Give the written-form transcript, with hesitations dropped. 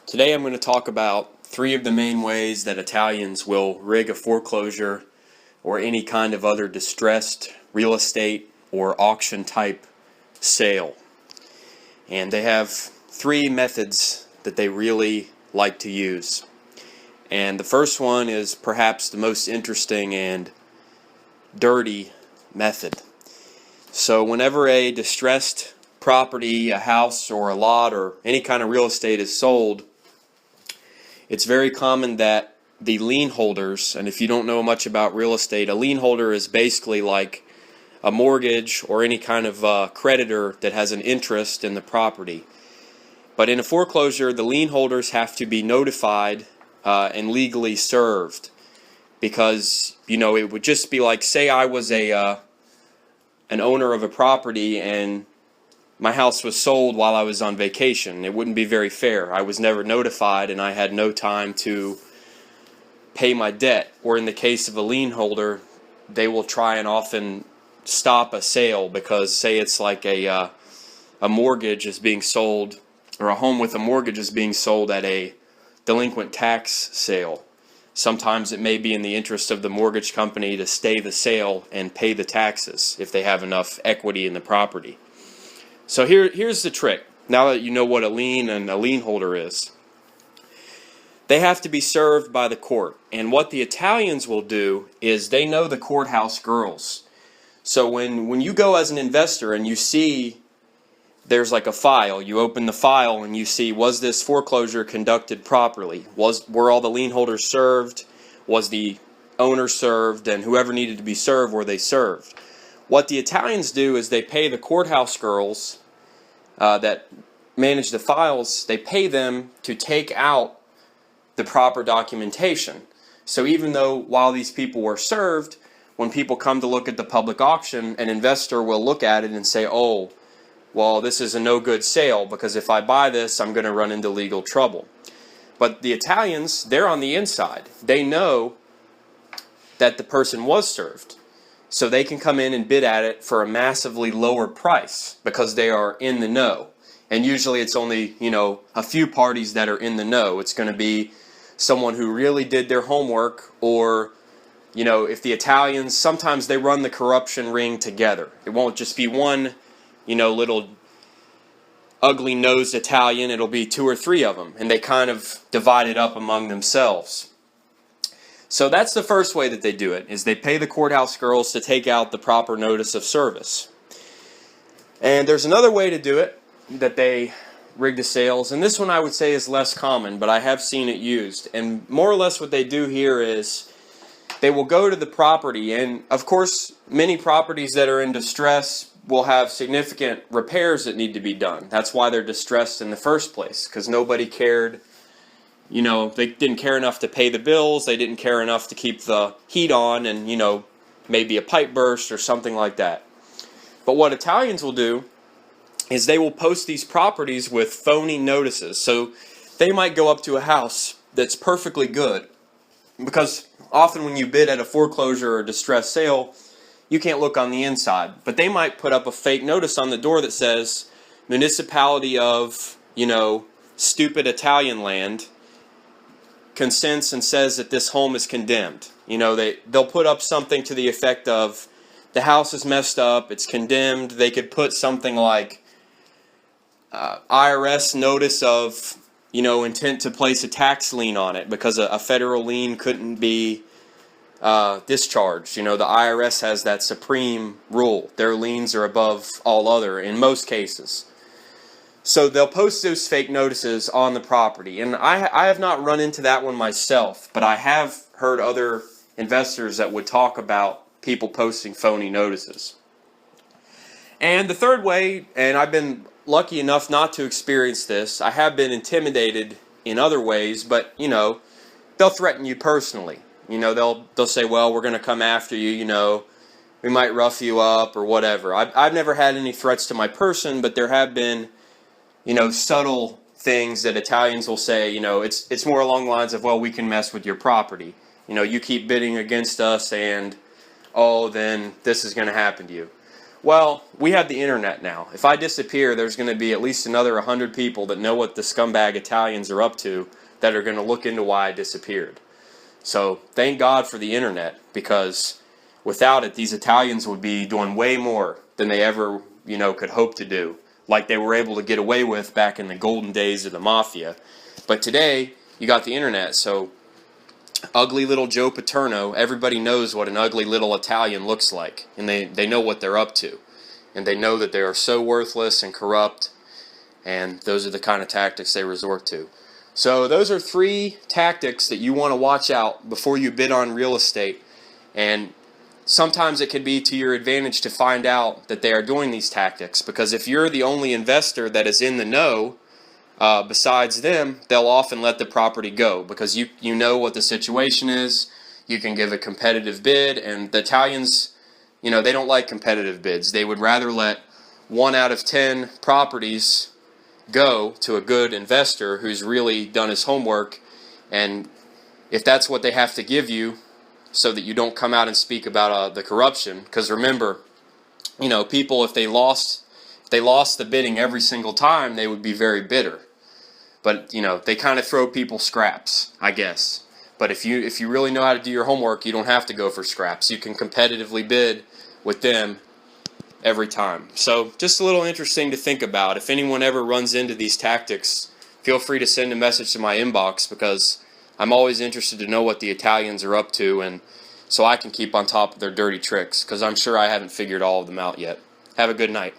Today I'm going to talk about three of the main ways that Italians will rig a foreclosure or any kind of other distressed real estate or auction type sale. And they have three methods that they really like to use. And the first one is perhaps the most interesting and dirty method. So whenever a distressed property, a house or a lot or any kind of real estate is sold, it's very common that the lien holders, and if you don't know much about real estate, a lien holder is basically like a mortgage or any kind of creditor that has an interest in the property. But in a foreclosure, the lien holders have to be notified and legally served, because it would just be like, say I was an owner of a property and my house was sold while I was on vacation. It wouldn't be very fair. I was never notified and I had no time to pay my debt. Or in the case of a lien holder, they will try and often stop a sale because, say it's like a mortgage is being sold, or a home with a mortgage is being sold at a delinquent tax sale. Sometimes it may be in the interest of the mortgage company to stay the sale and pay the taxes if they have enough equity in the property. So here's the trick. Now that you know what a lien and a lien holder is, they have to be served by the court. And what the Italians will do is they know the courthouse girls. So when you go as an investor and you see there's like a file, you open the file and you see, was this foreclosure conducted properly? Were all the lien holders served? Was the owner served? And whoever needed to be served, were they served? What the Italians do is they pay the courthouse girls that manage the files, they pay them to take out the proper documentation. So even though while these people were served, when people come to look at the public auction, an investor will look at it and say, oh, well, this is a no good sale because if I buy this, I'm going to run into legal trouble. But the Italians, they're on the inside. They know that the person was served. So they can come in and bid at it for a massively lower price because they are in the know. And usually it's only, a few parties that are in the know. It's going to be someone who really did their homework, or, if the Italians, sometimes they run the corruption ring together. It won't just be one, little ugly-nosed Italian. It'll be two or three of them. And they kind of divide it up among themselves. So that's the first way that they do it, is they pay the courthouse girls to take out the proper notice of service. And there's another way to do it that they rig the sales, and this one I would say is less common, but I have seen it used. And more or less what they do here is they will go to the property, and of course many properties that are in distress will have significant repairs that need to be done. That's why they're distressed in the first place, because nobody cared. They didn't care enough to pay the bills, they didn't care enough to keep the heat on, and, maybe a pipe burst or something like that. But what Italians will do is they will post these properties with phony notices. So they might go up to a house that's perfectly good, because often when you bid at a foreclosure or distressed sale, you can't look on the inside. But they might put up a fake notice on the door that says, municipality of, stupid Italian land consents and says that this home is condemned. They'll put up something to the effect of, the house is messed up, it's condemned. They could put something like IRS notice of, intent to place a tax lien on it because a federal lien couldn't be discharged. The IRS has that supreme rule. Their liens are above all other in most cases. So they'll post those fake notices on the property. And I have not run into that one myself, but I have heard other investors that would talk about people posting phony notices. And the third way, and I've been lucky enough not to experience this, I have been intimidated in other ways, but, they'll threaten you personally. They'll say, well, we're going to come after you, we might rough you up or whatever. I've never had any threats to my person, but there have been subtle things that Italians will say. It's more along the lines of, well, we can mess with your property. You keep bidding against us and, oh, then this is going to happen to you. Well, we have the internet now. If I disappear, there's going to be at least another 100 people that know what the scumbag Italians are up to that are going to look into why I disappeared. So thank God for the internet, because without it, these Italians would be doing way more than they ever, could hope to do, like they were able to get away with back in the golden days of the mafia. But today, you got the internet, so ugly little Joe Paterno, everybody knows what an ugly little Italian looks like, and they know what they're up to. And they know that they are so worthless and corrupt, and those are the kind of tactics they resort to. So those are 3 tactics that you want to watch out before you bid on real estate. And sometimes it can be to your advantage to find out that they are doing these tactics, because if you're the only investor that is in the know, besides them, they'll often let the property go, because you know what the situation is. You can give a competitive bid, and the Italians, they don't like competitive bids. They would rather let 1 out of 10 properties go to a good investor who's really done his homework, and if that's what they have to give you so that you don't come out and speak about the corruption, because remember, people, if they lost the bidding every single time, they would be very bitter. But they kind of throw people scraps, I guess. But if you really know how to do your homework, you don't have to go for scraps. You can competitively bid with them every time. So just a little interesting to think about. If anyone ever runs into these tactics, feel free to send a message to my inbox, because I'm always interested to know what the Italians are up to, and so I can keep on top of their dirty tricks, because I'm sure I haven't figured all of them out yet. Have a good night.